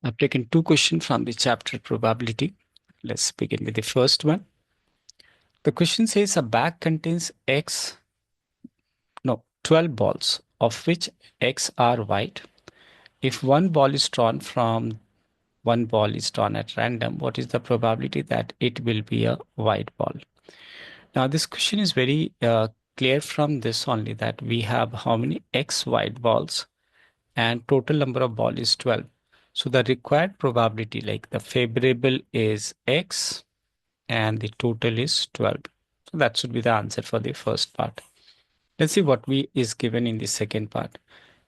I've taken two questions from the chapter probability. Let's begin with the first one. The question says a bag contains 12 balls, of which X are white. If one ball is drawn at random, what is the probability that it will be a white ball? Now, this question is very clear from this only, that we have how many X white balls and total number of ball is 12. So the required probability, like the favorable is X and the total is 12. So that should be the answer for the first part. Let's see what we is given in the second part.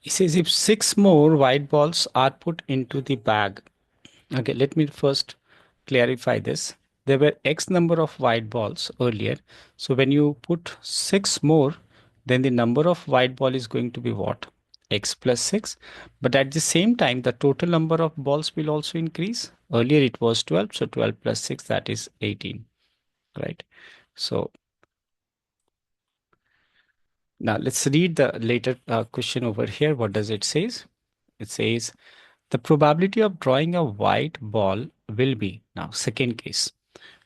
It says if 6 more white balls are put into the bag. Okay, let me first clarify this. There were X number of white balls earlier. So when you put 6 more, then the number of white ball is going to be what? X plus 6. But at the same time, the total number of balls will also increase. Earlier it was 12. So 12 plus 6, that is 18. Right. So now let's read the later question over here. What does it say? It says the probability of drawing a white ball will be, now second case,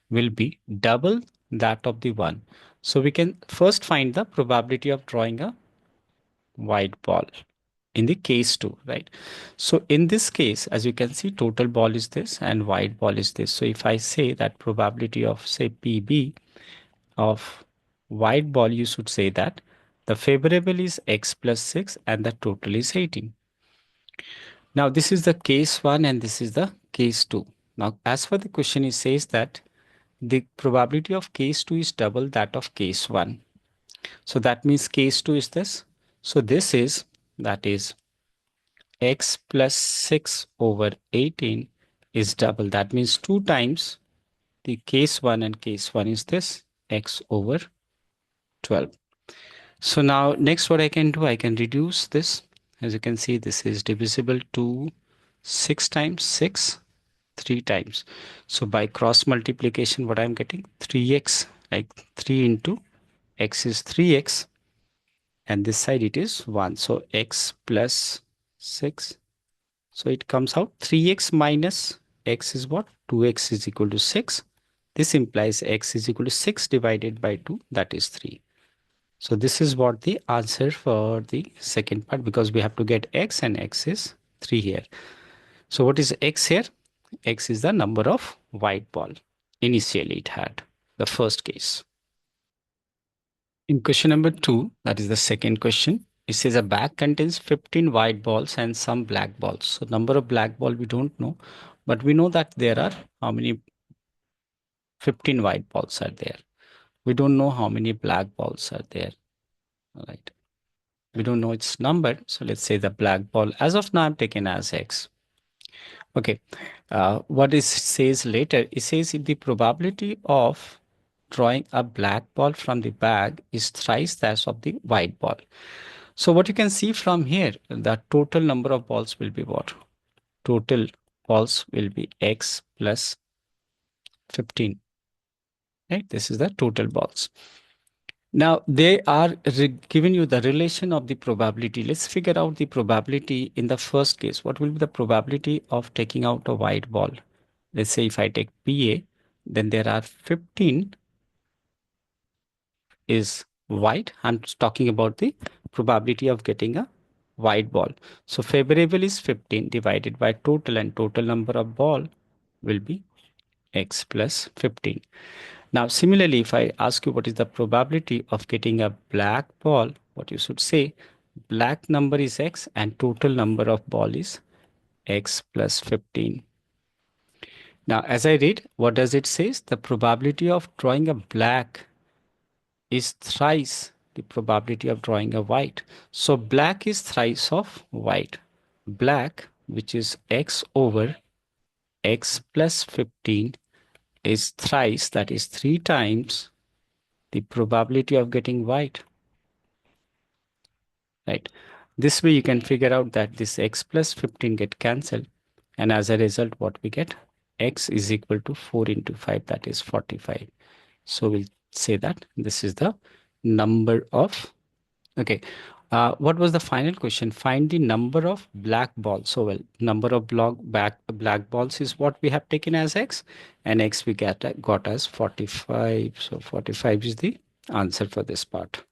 will be double that of the one. So we can first find the probability of drawing a white ball in the case 2, right? So in this case, as you can see, total ball is this and white ball is this. So if I say that probability of say PB of white ball, you should say that the favorable is X plus 6 and the total is 18. Now this is the case 1 and this is the case 2. Now as for the question, it says that the probability of case 2 is double that of case 1. So that means case 2 is this. So this is, that is X plus 6 over 18 is double. That means 2 times the case 1 and case 1 is this, X over 12. So now next what I can do, I can reduce this. As you can see, this is divisible to 6 times 6, 3 times. So by cross multiplication, what I'm getting, 3x, like 3 into x is 3x, and this side it is 1. So x plus 6. So it comes out 3x minus x is what? 2x is equal to 6. This implies x is equal to 6 divided by 2, that is 3. So this is what the answer for the second part, because we have to get x and x is 3 here. So what is x here? X is the number of white ball. Initially it had, the first case. In question number 2, that is the second question, it says a bag contains 15 white balls and some black balls. So number of black ball we don't know, but we know that there are how many 15 white balls are there. We don't know how many black balls are there. All right. We don't know its number. So let's say the black ball, as of now, I'm taken as X. Okay. What it says later, it says the probability of drawing a black ball from the bag is thrice that of the white ball. So what you can see from here, the total number of balls will be what? Total balls will be X plus 15. Right? This is the total balls. Now they are giving you the relation of the probability. Let's figure out the probability in the first case. What will be the probability of taking out a white ball? Let's say if I take PA, then there are 15 is white. I'm talking about the probability of getting a white ball. So favorable is 15 divided by total, and total number of ball will be X plus 15. Now, similarly, if I ask you what is the probability of getting a black ball, what you should say, black number is X and total number of ball is X plus 15. Now, as I read, what does it say? The probability of drawing a black is thrice the probability of drawing a white. So black is thrice of white. Black, which is X over X plus 15, is thrice, that is 3 times the probability of getting white. Right. This way you can figure out that this X plus 15 get cancelled. And as a result, what we get? X is equal to 4 into 5, that is 45. So we'll say that this is the number of, okay. What was the final question? Find the number of black balls. So, well, number of black balls is what we have taken as x, and x we got as 45. So 45 is the answer for this part.